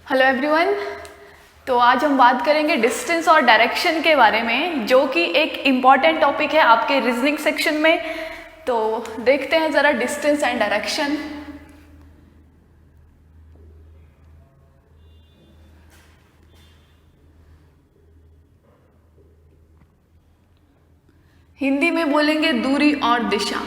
Hello everyone. तो आज हम बात करेंगे डिस्टेंस और डायरेक्शन के बारे में, जो कि एक इम्पॉर्टेंट टॉपिक है आपके रीजनिंग सेक्शन में। तो देखते हैं ज़रा डिस्टेंस एंड डायरेक्शन। हिंदी में बोलेंगे दूरी और दिशा।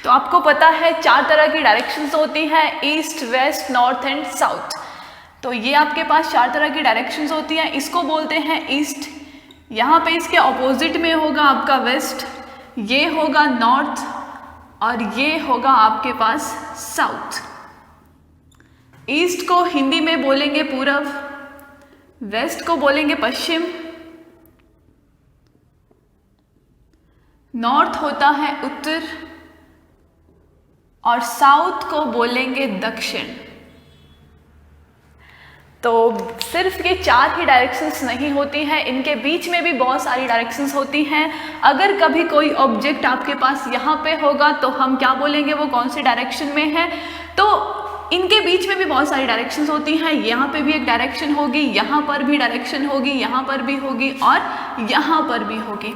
तो आपको पता है 4 तरह की डायरेक्शंस होती हैं, east, west, north and south. तो ये आपके पास 4 तरह की डायरेक्शंस होती हैं। इसको बोलते हैं ईस्ट, यहाँ पे इसके ऑपोजिट में होगा आपका वेस्ट, ये होगा नॉर्थ और ये होगा आपके पास साउथ। ईस्ट को हिंदी में बोलेंगे पूरब, वेस्ट को बोलेंगे पश्चिम, नॉर्थ होता है उत्तर और साउथ को बोलेंगे दक्षिण। तो सिर्फ ये 4 ही डायरेक्शंस नहीं होती हैं, इनके बीच में भी बहुत सारी डायरेक्शंस होती हैं। अगर कभी कोई ऑब्जेक्ट आपके पास यहाँ पे होगा तो हम क्या बोलेंगे, वो कौन सी डायरेक्शन में है। तो इनके बीच में भी बहुत सारी डायरेक्शंस होती हैं। यहाँ पे भी एक डायरेक्शन होगी, यहाँ पर भी डायरेक्शन होगी, यहाँ पर भी होगी और यहाँ पर भी होगी।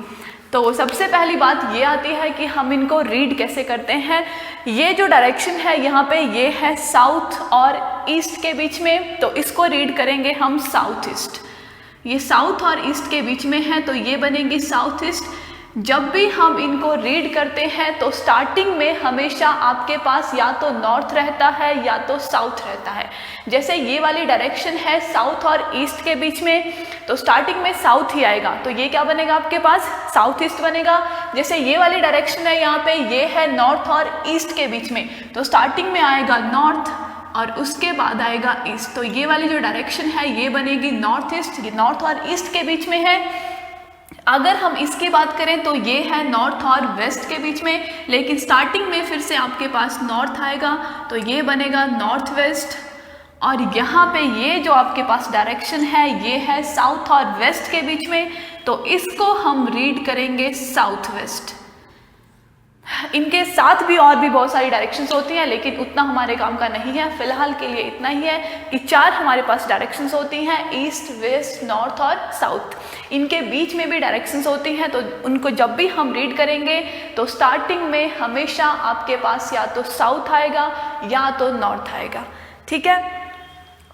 तो सबसे पहली बात ये आती है कि हम इनको रीड कैसे करते हैं। ये जो डायरेक्शन है यहाँ पे, ये है साउथ और ईस्ट के बीच में, तो इसको रीड करेंगे हम साउथ ईस्ट। ये साउथ और ईस्ट के बीच में है तो ये बनेगी साउथ ईस्ट। जब भी हम इनको रीड करते हैं तो स्टार्टिंग में हमेशा आपके पास या तो नॉर्थ रहता है या तो साउथ रहता है। जैसे ये वाली डायरेक्शन है साउथ और ईस्ट के बीच में, तो स्टार्टिंग में साउथ ही आएगा, तो ये क्या बनेगा आपके पास, साउथ ईस्ट बनेगा। जैसे ये वाली डायरेक्शन है यहाँ पे, ये है नॉर्थ और ईस्ट के बीच में, तो स्टार्टिंग में आएगा नॉर्थ और उसके बाद आएगा ईस्ट। तो ये वाली जो डायरेक्शन है ये बनेगी नॉर्थ ईस्ट, ये नॉर्थ और ईस्ट के बीच में है। अगर हम इसकी बात करें तो ये है नॉर्थ और वेस्ट के बीच में, लेकिन स्टार्टिंग में फिर से आपके पास नॉर्थ आएगा, तो ये बनेगा नॉर्थ वेस्ट। और यहाँ पे ये जो आपके पास डायरेक्शन है ये है साउथ और वेस्ट के बीच में, तो इसको हम रीड करेंगे साउथ वेस्ट। इनके साथ भी और भी बहुत सारी डायरेक्शंस होती हैं, लेकिन उतना हमारे काम का नहीं है। फिलहाल के लिए इतना ही है कि 4 हमारे पास डायरेक्शंस होती हैं, ईस्ट, वेस्ट, नॉर्थ और साउथ। इनके बीच में भी डायरेक्शंस होती हैं, तो उनको जब भी हम रीड करेंगे तो स्टार्टिंग में हमेशा आपके पास या तो साउथ आएगा या तो नॉर्थ आएगा, ठीक है।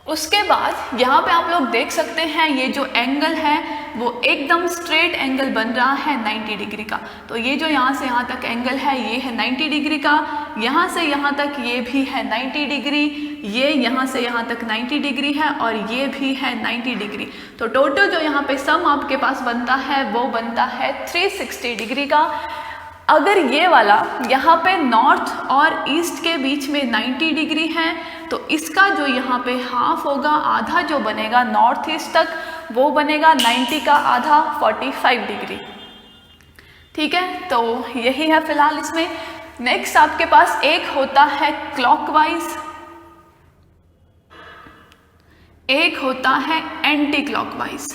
उसके बाद यहाँ पे आप लोग देख सकते हैं ये जो एंगल है वो एकदम स्ट्रेट एंगल बन रहा है 90 डिग्री का। तो ये जो यहाँ से यहाँ तक एंगल है ये है 90 डिग्री का, यहाँ से यहाँ तक ये भी है 90 डिग्री, ये यहाँ से यहाँ तक 90 डिग्री है और ये भी है 90 डिग्री। तो टोटल जो यहाँ पे सम आपके पास बनता है वो बनता है 360 डिग्री का। अगर ये वाला यहाँ पे नॉर्थ और ईस्ट के बीच में 90 डिग्री है तो इसका जो यहाँ पे हाफ होगा, आधा जो बनेगा नॉर्थ ईस्ट तक, वो बनेगा 90 का आधा 45 डिग्री, ठीक है। तो यही है फिलहाल इसमें। नेक्स्ट आपके पास एक होता है क्लॉकवाइज, एक होता है एंटी क्लॉकवाइज।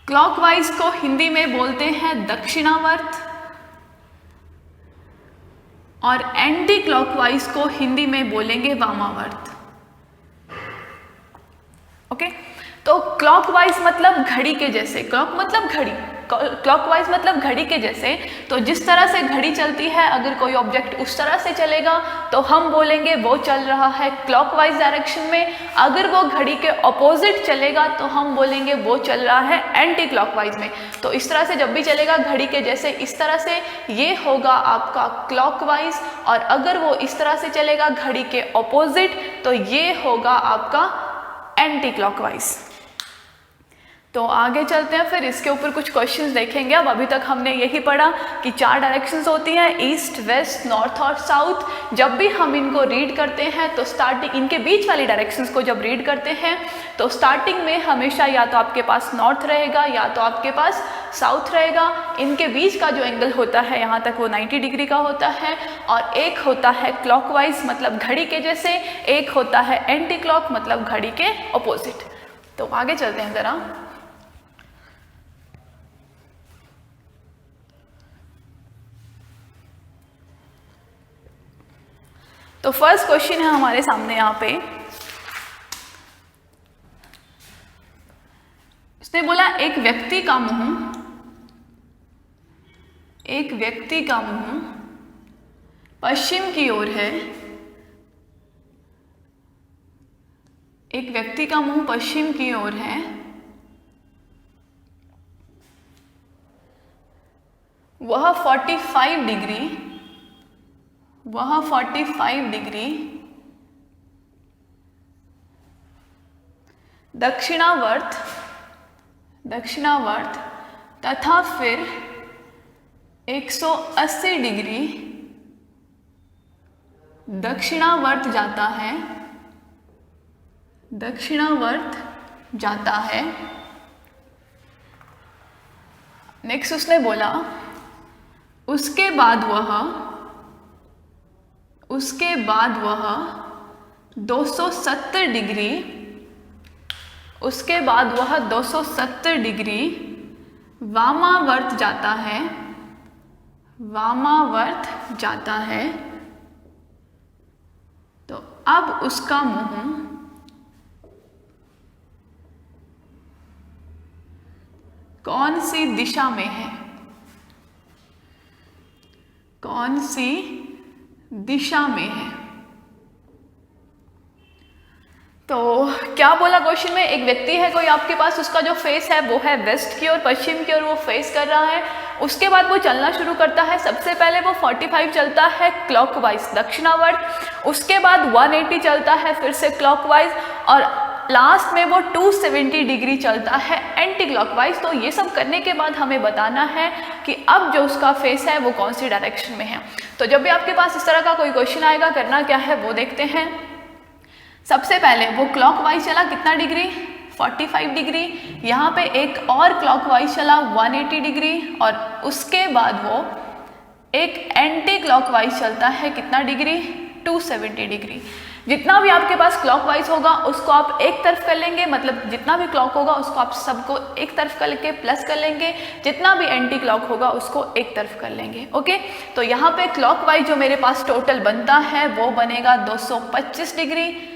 क्लॉकवाइज को हिंदी में बोलते हैं दक्षिणावर्त और एंटी क्लॉकवाइज को हिंदी में बोलेंगे वामावर्त। ओके, तो क्लॉकवाइज मतलब घड़ी के जैसे, क्लॉक मतलब घड़ी, क्लॉकवाइज मतलब घड़ी के जैसे। तो जिस तरह से घड़ी चलती है, अगर कोई ऑब्जेक्ट उस तरह से चलेगा तो हम बोलेंगे वो चल रहा है क्लॉकवाइज डायरेक्शन में। अगर वो घड़ी के ऑपोजिट चलेगा तो हम बोलेंगे वो चल रहा है एंटी क्लॉकवाइज में। तो इस तरह से जब भी चलेगा घड़ी के जैसे, इस तरह से, ये होगा आपका क्लॉकवाइज। और अगर वो इस तरह से चलेगा घड़ी के ऑपोजिट तो ये होगा आपका एंटी क्लॉकवाइज। तो आगे चलते हैं, फिर इसके ऊपर कुछ क्वेश्चंस देखेंगे। अब अभी तक हमने यही पढ़ा कि 4 डायरेक्शंस होती हैं, ईस्ट, वेस्ट, नॉर्थ और साउथ। जब भी हम इनको रीड करते हैं तो स्टार्टिंग, इनके बीच वाली डायरेक्शंस को जब रीड करते हैं तो स्टार्टिंग में हमेशा या तो आपके पास नॉर्थ रहेगा या तो आपके पास साउथ रहेगा। इनके बीच का जो एंगल होता है यहाँ तक वो 90 डिग्री का होता है। और एक होता है क्लॉकवाइज मतलब घड़ी के जैसे, एक होता है एंटी क्लॉक मतलब घड़ी के ऑपोजिट। तो आगे चलते हैं ज़रा। तो फर्स्ट क्वेश्चन है हमारे सामने यहाँ पे, उसने बोला एक व्यक्ति का मुंह पश्चिम की ओर है। एक व्यक्ति का मुंह पश्चिम की ओर है। वह 45 डिग्री दक्षिणावर्त तथा फिर 180 डिग्री दक्षिणावर्त जाता है। नेक्स्ट उसने बोला उसके बाद वह 270 डिग्री वामावर्त जाता है। तो अब उसका मुंह कौन सी दिशा में है? तो क्या बोला क्वेश्चन में, एक व्यक्ति है कोई आपके पास, उसका जो फेस है वो है वेस्ट की ओर, पश्चिम की ओर वो फेस कर रहा है। उसके बाद वो चलना शुरू करता है। सबसे पहले वो 45 चलता है क्लॉकवाइज दक्षिणावर्त, उसके बाद 180 चलता है फिर से क्लॉकवाइज, और लास्ट में वो 270 डिग्री चलता है एंटी क्लॉकवाइज। तो ये सब करने के बाद हमें बताना है कि अब जो उसका फेस है वो कौन सी डायरेक्शन में है। तो जब भी आपके पास इस तरह का कोई क्वेश्चन आएगा, करना क्या है वो देखते हैं। सबसे पहले वो क्लॉकवाइज चला कितना डिग्री? 45 डिग्री। यहाँ पे एक और क्लॉकवाइज चला 180 डिग्री, और उसके बाद वो एक एंटी क्लॉकवाइज चलता है कितना डिग्री? 270 डिग्री। जितना भी आपके पास क्लॉकवाइज होगा उसको आप एक तरफ कर लेंगे, मतलब जितना भी क्लॉक होगा उसको आप सबको एक तरफ करके प्लस कर लेंगे, जितना भी एंटी क्लॉक होगा उसको एक तरफ कर लेंगे। ओके, तो यहाँ पे क्लॉकवाइज जो मेरे पास टोटल बनता है वो बनेगा 225 डिग्री।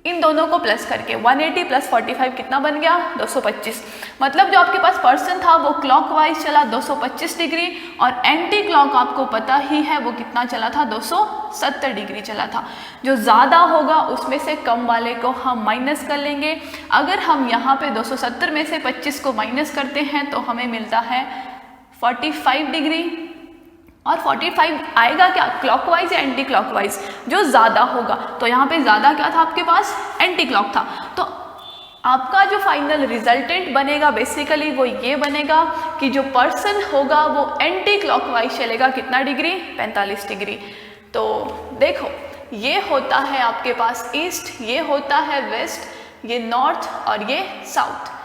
इन दोनों को प्लस करके 180 प्लस 45 कितना बन गया? 225। मतलब जो आपके पास पर्सन था वो क्लॉकवाइज चला 225 डिग्री, और एंटी क्लॉक आपको पता ही है वो कितना चला था? 270 डिग्री चला था। जो ज़्यादा होगा उसमें से कम वाले को हम माइनस कर लेंगे। अगर हम यहाँ पे 270 में से 25 को माइनस करते हैं तो हमें मिलता है 45 डिग्री। और 45 आएगा क्या? क्लॉकवाइज या एंटी क्लॉकवाइज? जो ज़्यादा होगा। तो यहाँ पे ज़्यादा क्या था आपके पास? एंटी क्लॉक था। तो आपका जो फाइनल रिजल्टेंट बनेगा बेसिकली वो ये बनेगा कि जो पर्सन होगा वो एंटी क्लॉकवाइज चलेगा कितना डिग्री? 45 डिग्री। तो देखो, ये होता है आपके पास ईस्ट, ये होता है वेस्ट, ये नॉर्थ और ये साउथ।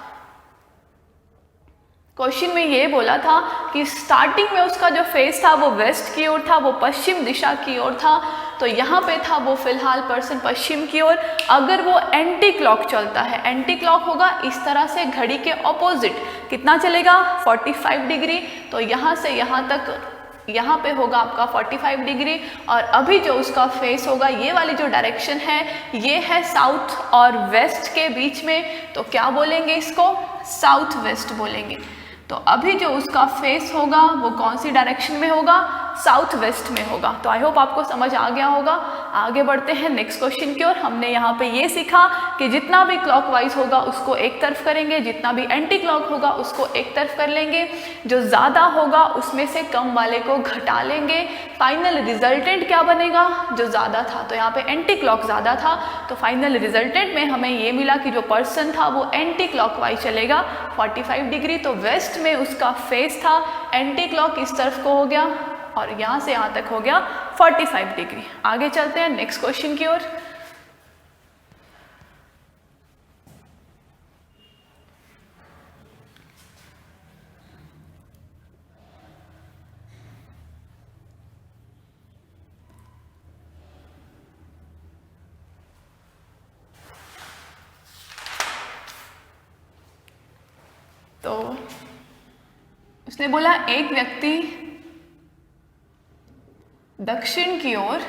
क्वेश्चन में ये बोला था कि स्टार्टिंग में उसका जो फेस था वो वेस्ट की ओर था, वो पश्चिम दिशा की ओर था। तो यहाँ पे था वो फिलहाल पर्सन पश्चिम की ओर। अगर वो एंटी क्लॉक चलता है, एंटी क्लॉक होगा इस तरह से घड़ी के ऑपोजिट, कितना चलेगा? 45 डिग्री। तो यहाँ से यहाँ तक, यहाँ पे होगा आपका 45 डिग्री। और अभी जो उसका फेस होगा, ये वाली जो डायरेक्शन है ये है साउथ और वेस्ट के बीच में। तो क्या बोलेंगे इसको? साउथ वेस्ट बोलेंगे। तो अभी जो उसका फेस होगा वो कौन सी डायरेक्शन में होगा? साउथ वेस्ट में होगा। तो आई होप आपको समझ आ गया होगा। आगे बढ़ते हैं नेक्स्ट क्वेश्चन की ओर। हमने यहाँ पे ये सीखा कि जितना भी क्लॉकवाइज होगा उसको एक तरफ करेंगे, जितना भी एंटी क्लॉक होगा उसको एक तरफ कर लेंगे, जो ज़्यादा होगा उसमें से कम वाले को घटा लेंगे। फाइनल रिजल्टेंट क्या बनेगा? जो ज़्यादा था, तो यहाँ पे एंटी क्लॉक ज़्यादा था, तो फाइनल रिजल्टेंट में हमें ये मिला कि जो पर्सन था वो एंटी क्लॉकवाइज चलेगा 45 डिग्री। तो वेस्ट में उसका फेस था, एंटी क्लॉक इस तरफ को हो गया और यहाँ से यहाँ तक हो गया 45 डिग्री। आगे चलते हैं नेक्स्ट क्वेश्चन की ओर। तो उसने बोला एक व्यक्ति दक्षिण की ओर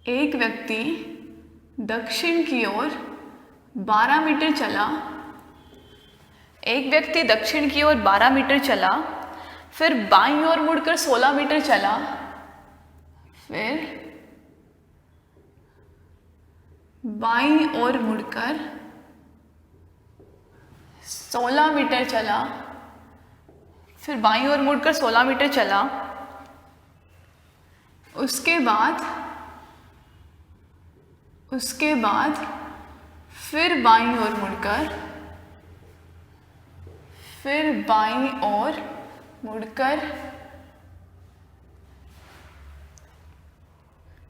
एक व्यक्ति दक्षिण की ओर 12 मीटर चला। एक व्यक्ति दक्षिण की ओर 12 मीटर चला, फिर बाईं ओर मुड़कर 16 मीटर चला, फिर बाईं ओर मुड़कर 16 मीटर चला, फिर बाईं ओर मुड़कर 16 मीटर चला। उसके बाद फिर बाईं ओर मुड़कर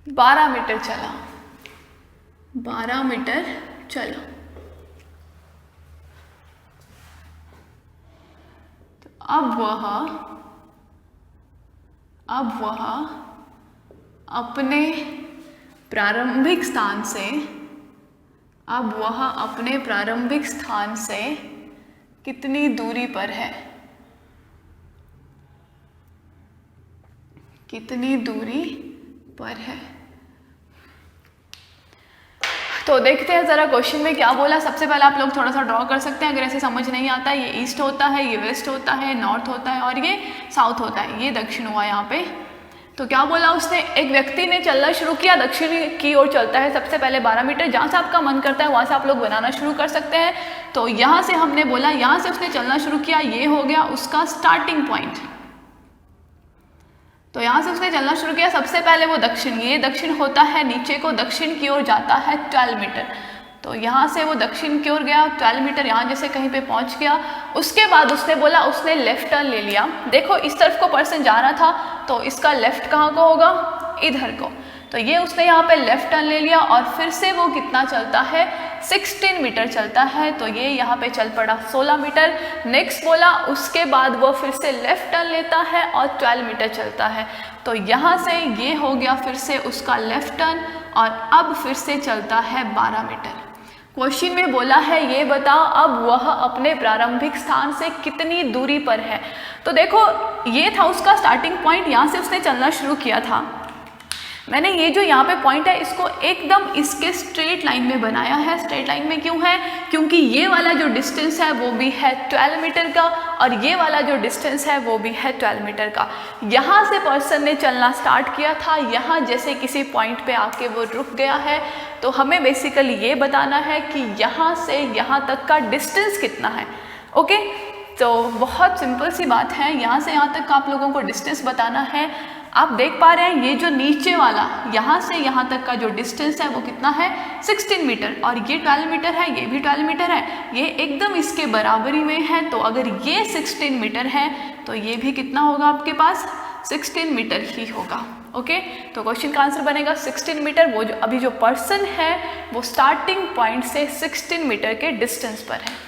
12 मीटर चला। 12 मीटर चला। तो अब वह अपने प्रारंभिक स्थान से कितनी दूरी पर है? तो देखते हैं ज़रा क्वेश्चन में क्या बोला। सबसे पहले आप लोग थोड़ा सा ड्रॉ कर सकते हैं अगर ऐसे समझ नहीं आता। ये ईस्ट होता है, ये वेस्ट होता है, नॉर्थ होता है और ये साउथ होता है। ये दक्षिण हुआ यहाँ पे। तो क्या बोला उसने? एक व्यक्ति ने चलना शुरू किया, दक्षिण की ओर चलता है सबसे पहले 12 मीटर। जहाँ से आपका मन करता है वहाँ से आप लोग बनाना शुरू कर सकते हैं। तो यहाँ से हमने बोला, यहाँ से उसने चलना शुरू किया, ये हो गया उसका स्टार्टिंग पॉइंट। तो यहाँ से उसने चलना शुरू किया, सबसे पहले वो दक्षिण, ये दक्षिण होता है, नीचे को दक्षिण की ओर जाता है 12 मीटर। तो यहाँ से वो दक्षिण की ओर गया 12 मीटर, यहाँ जैसे कहीं पे पहुँच गया। उसके बाद उसने बोला, उसने लेफ्ट टर्न ले लिया। देखो इस तरफ को पर्सन जा रहा था, तो इसका लेफ्ट कहाँ को होगा? इधर को। तो ये उसने यहाँ पे लेफ्ट टर्न ले लिया और फिर से वो कितना चलता है? 16 मीटर चलता है। तो ये यहाँ पे चल पड़ा 16 मीटर। नेक्स्ट बोला, उसके बाद वो फिर से लेफ्ट टर्न लेता है और 12 मीटर चलता है। तो यहाँ से ये हो गया फिर से उसका लेफ्ट टर्न और अब फिर से चलता है 12 मीटर। क्वेश्चन में बोला है ये बताओ अब वह अपने प्रारंभिक स्थान से कितनी दूरी पर है। तो देखो ये था उसका स्टार्टिंग पॉइंट, यहाँ से उसने चलना शुरू किया था। मैंने ये जो यहाँ पे पॉइंट है इसको एकदम इसके स्ट्रेट लाइन में बनाया है। स्ट्रेट लाइन में क्यों है? क्योंकि ये वाला जो डिस्टेंस है वो भी है 12 मीटर का और ये वाला जो डिस्टेंस है वो भी है 12 मीटर का। यहाँ से पर्सन ने चलना स्टार्ट किया था, यहाँ जैसे किसी पॉइंट पे आके वो रुक गया है। तो हमें बेसिकली ये बताना है कि यहाँ से यहाँ तक का डिस्टेंस कितना है। ओके, तो बहुत सिंपल सी बात है, यहाँ से यहाँ तक का आप लोगों को डिस्टेंस बताना है। आप देख पा रहे हैं ये जो नीचे वाला यहाँ से यहाँ तक का जो डिस्टेंस है वो कितना है? 16 मीटर। और ये 12 मीटर है, ये भी 12 मीटर है, ये एकदम इसके बराबरी में है। तो अगर ये 16 मीटर है तो ये भी कितना होगा आपके पास? 16 मीटर ही होगा। ओके, तो क्वेश्चन का आंसर बनेगा 16 मीटर। वो जो अभी जो पर्सन है वो स्टार्टिंग पॉइंट से 16 मीटर के डिस्टेंस पर है।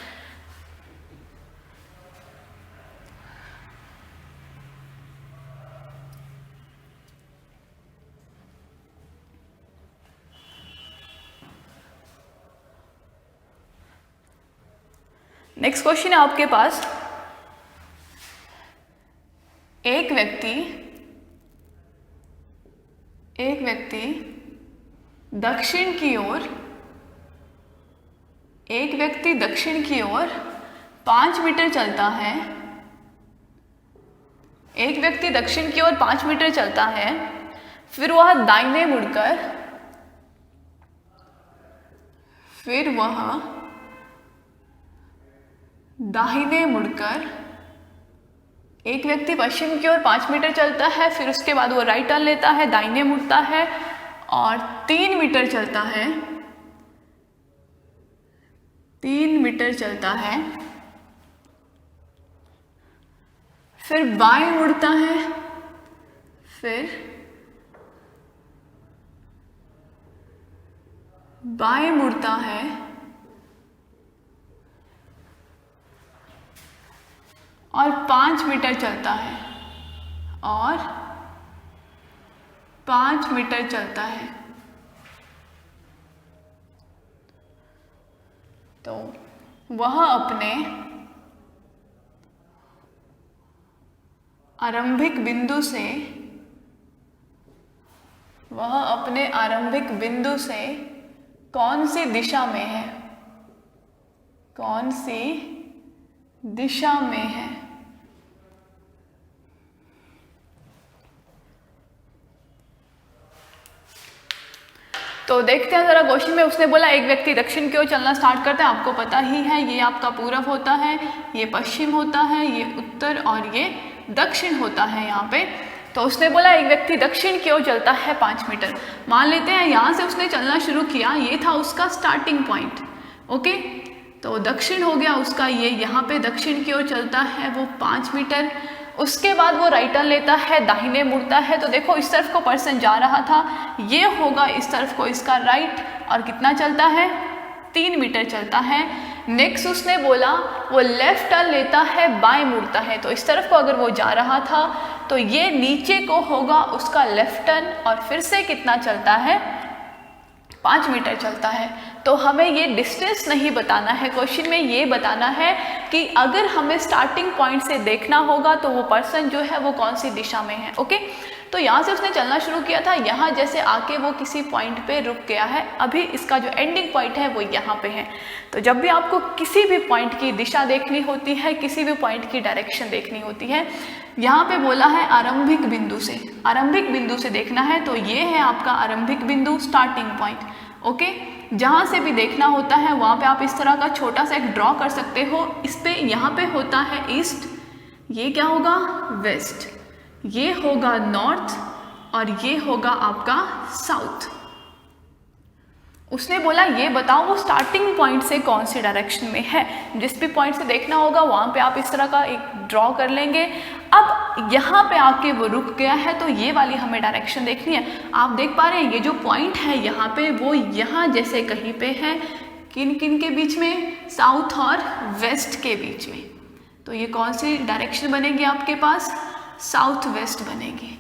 नेक्स्ट क्वेश्चन है आपके पास, एक व्यक्ति दक्षिण की ओर 5 मीटर चलता है। एक व्यक्ति दक्षिण की ओर 5 मीटर चलता है, फिर वह दाहिने मुड़कर एक व्यक्ति पश्चिम की ओर 5 मीटर चलता है, फिर उसके बाद वो राइट टर्न लेता है, दाहिने मुड़ता है और 3 मीटर चलता है। 3 मीटर चलता है, फिर बाएं मुड़ता है, फिर बाएं मुड़ता है और 5 मीटर चलता है और 5 मीटर चलता है। तो वह अपने आरंभिक बिंदु से वह अपने आरंभिक बिंदु से कौन सी दिशा में है, कौन सी दिशा में है। तो देखते हैं जरा क्वेश्चन में। उसने बोला एक व्यक्ति दक्षिण की ओर चलना स्टार्ट करता है, आपको पता ही है ये आपका पूरब होता है, ये पश्चिम होता है, ये उत्तर और ये दक्षिण होता है यहाँ पे। तो उसने बोला एक व्यक्ति दक्षिण की ओर चलता है 5 मीटर। मान लेते हैं यहाँ से उसने चलना शुरू किया, ये था उसका स्टार्टिंग पॉइंट। ओके, तो दक्षिण हो गया उसका, ये यहाँ पे दक्षिण की ओर चलता है वो 5 मीटर। उसके बाद वो राइट टर्न लेता है, दाहिने मुड़ता है। तो देखो इस तरफ को पर्सन जा रहा था, ये होगा इस तरफ को इसका राइट, और कितना चलता है, 3 मीटर चलता है। नेक्स्ट उसने बोला वो लेफ्ट टर्न लेता है, बाएं मुड़ता है। तो इस तरफ को अगर वो जा रहा था तो ये नीचे को होगा उसका लेफ्ट टर्न, और फिर से कितना चलता है, 5 मीटर चलता है। तो हमें ये डिस्टेंस नहीं बताना है, क्वेश्चन में ये बताना है कि अगर हमें स्टार्टिंग पॉइंट से देखना होगा तो वो पर्सन जो है वो कौन सी दिशा में है। ओके, तो यहाँ से उसने चलना शुरू किया था, यहाँ जैसे आके वो किसी पॉइंट पे रुक गया है। अभी इसका जो एंडिंग पॉइंट है वो यहाँ पे है। तो जब भी आपको किसी भी पॉइंट की दिशा देखनी होती है, किसी भी पॉइंट की डायरेक्शन देखनी होती है, यहाँ पे बोला है आरंभिक बिंदु से, आरंभिक बिंदु से देखना है। तो ये है आपका आरंभिक बिंदु, स्टार्टिंग पॉइंट। ओके, जहाँ से भी देखना होता है वहाँ पे आप इस तरह का छोटा सा एक ड्रॉ कर सकते हो। इस पे यहाँ पे होता है ईस्ट, ये क्या होगा, वेस्ट, ये होगा नॉर्थ, और ये होगा आपका साउथ। उसने बोला ये बताओ वो स्टार्टिंग पॉइंट से कौन सी डायरेक्शन में है। जिस भी पॉइंट से देखना होगा वहाँ पे आप इस तरह का एक ड्रॉ कर लेंगे। अब यहाँ पे आके वो रुक गया है, तो ये वाली हमें डायरेक्शन देखनी है। आप देख पा रहे हैं ये जो पॉइंट है यहाँ पे, वो यहाँ जैसे कहीं पे है, किन किन के बीच में, साउथ और वेस्ट के बीच में। तो ये कौन सी डायरेक्शन बनेगी आपके पास, साउथ वेस्ट बनेगी।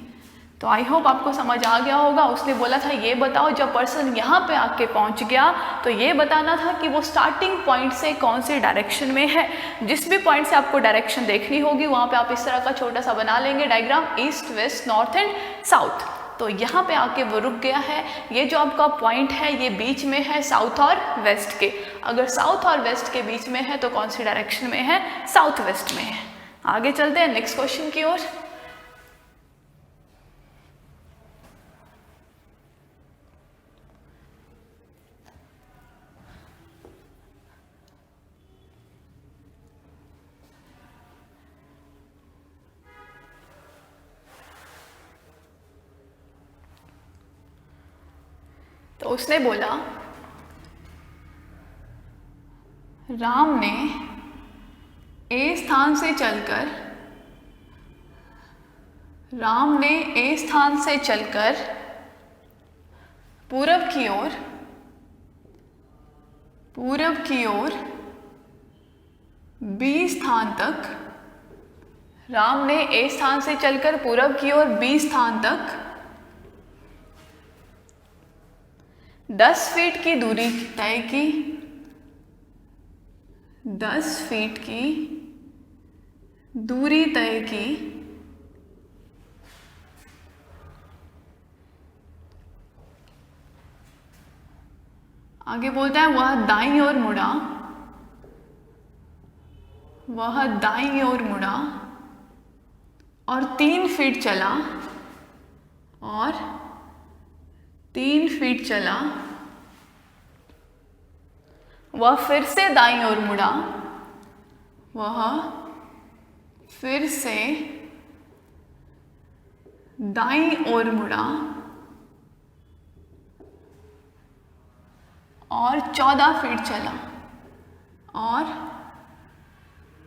तो आई होप आपको समझ आ गया होगा। उसने बोला था ये बताओ जब पर्सन यहाँ पे आके पहुँच गया तो ये बताना था कि वो स्टार्टिंग पॉइंट से कौन सी डायरेक्शन में है। जिस भी पॉइंट से आपको डायरेक्शन देखनी होगी वहाँ पे आप इस तरह का छोटा सा बना लेंगे diagram, east west north and south. तो यहाँ पे आके वो रुक गया है। ये जो आपका पॉइंट है ये बीच में है साउथ और वेस्ट के। अगर साउथ और वेस्ट के बीच में है तो कौन सी डायरेक्शन में है, साउथ वेस्ट में है। आगे चलते हैं नेक्स्ट क्वेश्चन की ओर। तो उसने बोला राम ने ए स्थान से चलकर, राम ने ए स्थान से चलकर पूरब की ओर, पूरब की ओर बी स्थान तक, राम ने ए स्थान से चलकर पूरब की ओर बी स्थान तक 10 फीट की दूरी तय की, 10 फीट की दूरी तय की। आगे बोलता है वह दाईं ओर मुड़ा, वह दाईं ओर मुड़ा और 3 फीट चला, और 3 फीट चला। वह फिर से दाईं ओर मुड़ा, वह फिर से दाईं ओर मुड़ा और 14 फीट चला, और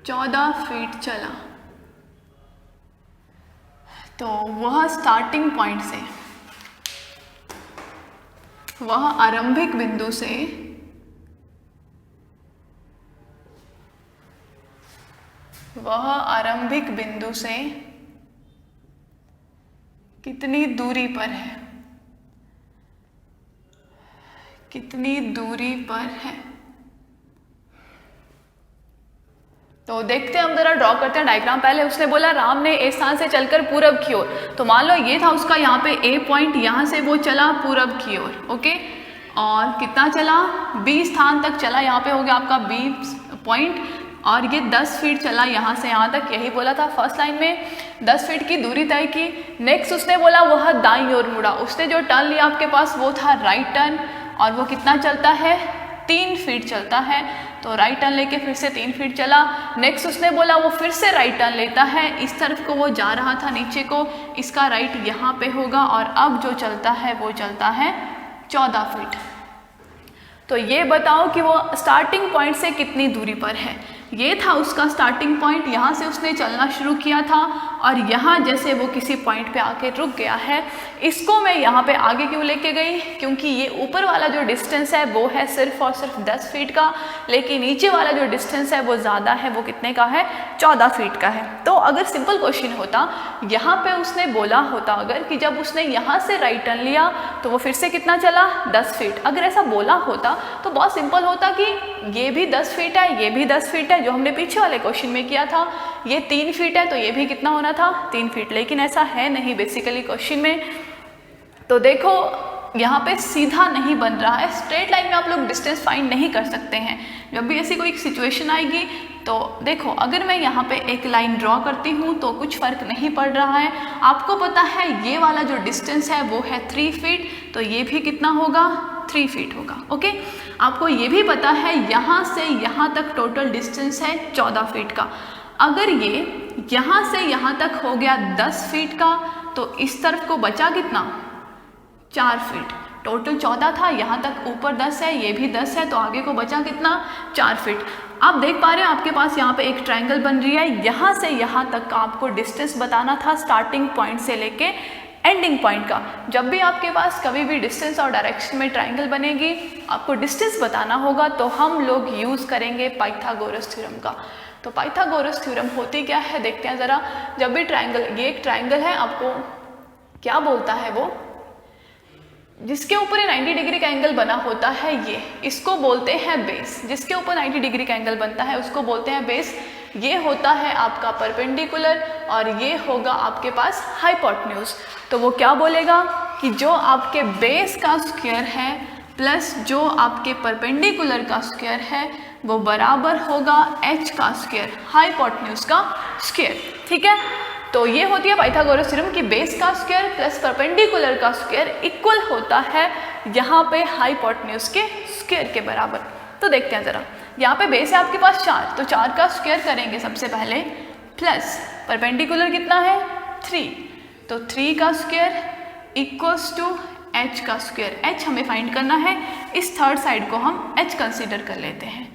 14 फीट चला। तो वह स्टार्टिंग पॉइंट से, वह आरंभिक बिंदु से कितनी दूरी पर है, कितनी दूरी पर है। तो देखते हैं, हम जरा ड्रॉ करते हैं डायग्राम। पहले उसने बोला राम ने ए स्थान से चलकर पूरब की ओर, तो मान लो ये था उसका यहाँ पे ए पॉइंट, यहाँ से वो चला पूरब की ओर, ओके। और कितना चला, बी स्थान तक चला, यहाँ पे हो गया आपका बी पॉइंट, और ये 10 फीट चला यहाँ से यहाँ तक, यही बोला था फर्स्ट लाइन में, 10 फीट की दूरी तय की। नेक्स्ट उसने बोला वह दाईं ओर मुड़ा, उसने जो टर्न लिया आपके पास वो था राइट टर्न, और वो कितना चलता है, 3 फीट चलता है। तो राइट टर्न लेके फिर से 3 फीट चला। नेक्स्ट उसने बोला वो फिर से राइट टर्न लेता है, इस तरफ को वो जा रहा था नीचे को, इसका राइट यहाँ पे होगा, और अब जो चलता है वो चलता है 14 फीट। तो ये बताओ कि वो स्टार्टिंग पॉइंट से कितनी दूरी पर है। ये था उसका स्टार्टिंग पॉइंट, यहाँ से उसने चलना शुरू किया था, और यहाँ जैसे वो किसी पॉइंट पे आके रुक गया है। इसको मैं यहाँ पे आगे क्यों लेके गई, क्योंकि ये ऊपर वाला जो डिस्टेंस है वो है सिर्फ और सिर्फ 10 फीट का, लेकिन नीचे वाला जो डिस्टेंस है वो ज़्यादा है, वो कितने का है, 14 फीट का है। तो अगर सिंपल क्वेश्चन होता, यहाँ पे उसने बोला होता अगर कि जब उसने यहाँ से राइट टर्न लिया तो वो फिर से कितना चला, 10 फीट, अगर ऐसा बोला होता तो बहुत सिंपल होता कि ये भी 10 फीट है, ये भी 10 फीट है, जो हमने पीछे वाले क्वेश्चन में किया था। ये 3 फीट है तो ये भी कितना होना था, 3 फीट, लेकिन ऐसा है नहीं बेसिकली क्वेश्चन में। तो देखो यहाँ पे सीधा नहीं बन रहा है, स्ट्रेट लाइन में आप लोग डिस्टेंस फाइंड नहीं कर सकते हैं। जब भी ऐसी कोई सिचुएशन आएगी तो देखो, अगर मैं यहाँ पे एक लाइन ड्रॉ करती हूँ तो कुछ फ़र्क नहीं पड़ रहा है। आपको पता है ये वाला जो डिस्टेंस है वो है 3 फीट, तो ये भी कितना होगा, 3 फीट होगा, ओके। आपको ये भी पता है यहाँ से यहाँ तक टोटल डिस्टेंस है 14 फीट का। अगर ये यहाँ से यहाँ तक हो गया 10 फीट का, तो इस तरफ को बचा कितना, 4 फीट। टोटल 14 था, यहाँ तक ऊपर 10 है, ये भी 10 है, तो आगे को बचा कितना, 4 फीट। आप देख पा रहे हैं आपके पास यहाँ पे एक ट्रायंगल बन रही है, यहाँ से यहाँ तक का आपको डिस्टेंस बताना था, स्टार्टिंग पॉइंट से लेके एंडिंग पॉइंट का। जब भी आपके पास कभी भी डिस्टेंस और डायरेक्शन में ट्रायंगल बनेगी, आपको डिस्टेंस बताना होगा, तो हम लोग यूज़ करेंगे पाइथागोरस थ्योरम का। तो पाइथागोरस थ्योरम होती क्या है देखते हैं ज़रा। जब भी ट्रायंगल, ये एक ट्रायंगल है, आपको क्या बोलता है वो, जिसके ऊपर ये 90 डिग्री का एंगल बना होता है, ये इसको बोलते हैं बेस। जिसके ऊपर 90 डिग्री का एंगल बनता है उसको बोलते हैं बेस। ये होता है आपका परपेंडिकुलर, और ये होगा आपके पास हाइपोटेन्यूज। तो वो क्या बोलेगा कि जो आपके बेस का स्क्वायर है प्लस जो आपके परपेंडिकुलर का स्क्वायर है वो बराबर होगा h का स्क्वायर, हाइपोटेन्यूज का स्क्वायर, ठीक है। तो ये होती है पाइथागोरस थ्योरम कि बेस का स्क्वायर प्लस परपेंडिकुलर का स्क्वायर इक्वल होता है यहाँ पे हाइपोटेन्यूज के स्क्वायर के बराबर। तो देखते हैं ज़रा, यहाँ पे बेस है आपके पास 4, तो 4 का स्क्वायर करेंगे सबसे पहले, प्लस परपेंडिकुलर कितना है 3, तो 3 का स्क्वायर इक्वल्स टू h का स्क्वायर। h हमें फाइंड करना है, इस थर्ड साइड को हम h कंसीडर कर लेते हैं।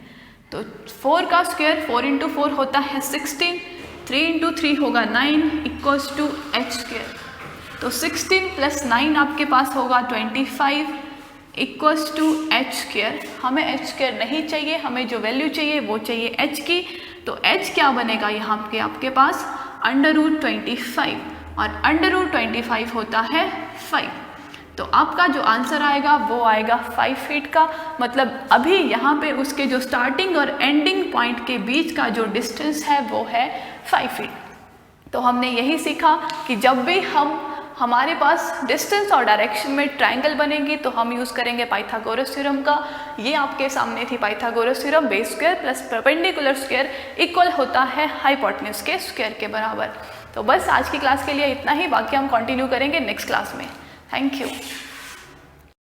तो 4 का स्क्वायर, 4 इंटू 4 होता है 16, 3 इंटू 3 होगा 9 इक्वल्स टू h स्क्वायर। तो 16 प्लस 9 आपके पास होगा 25 इक्वल्स टू h स्क्वायर। हमें h स्क्वायर नहीं चाहिए, हमें जो वैल्यू चाहिए वो चाहिए h की। तो h क्या बनेगा यहाँ पे आपके पास √25, और √25 होता है 5। तो आपका जो आंसर आएगा वो आएगा 5 फीट का। मतलब अभी यहाँ पे उसके जो स्टार्टिंग और एंडिंग पॉइंट के बीच का जो डिस्टेंस है वो है 5 फीट। तो हमने यही सीखा कि जब भी हमारे पास डिस्टेंस और डायरेक्शन में ट्रायंगल बनेगी तो हम यूज़ करेंगे पाइथागोरस थ्योरम का। ये आपके सामने थी Pythagoras theorem, base square plus perpendicular square equal होता है हाइपोटेन्यूज के स्क्वायर के बराबर। तो बस आज की क्लास के लिए इतना ही, बाकी हम कंटिन्यू करेंगे नेक्स्ट क्लास में। Thank you.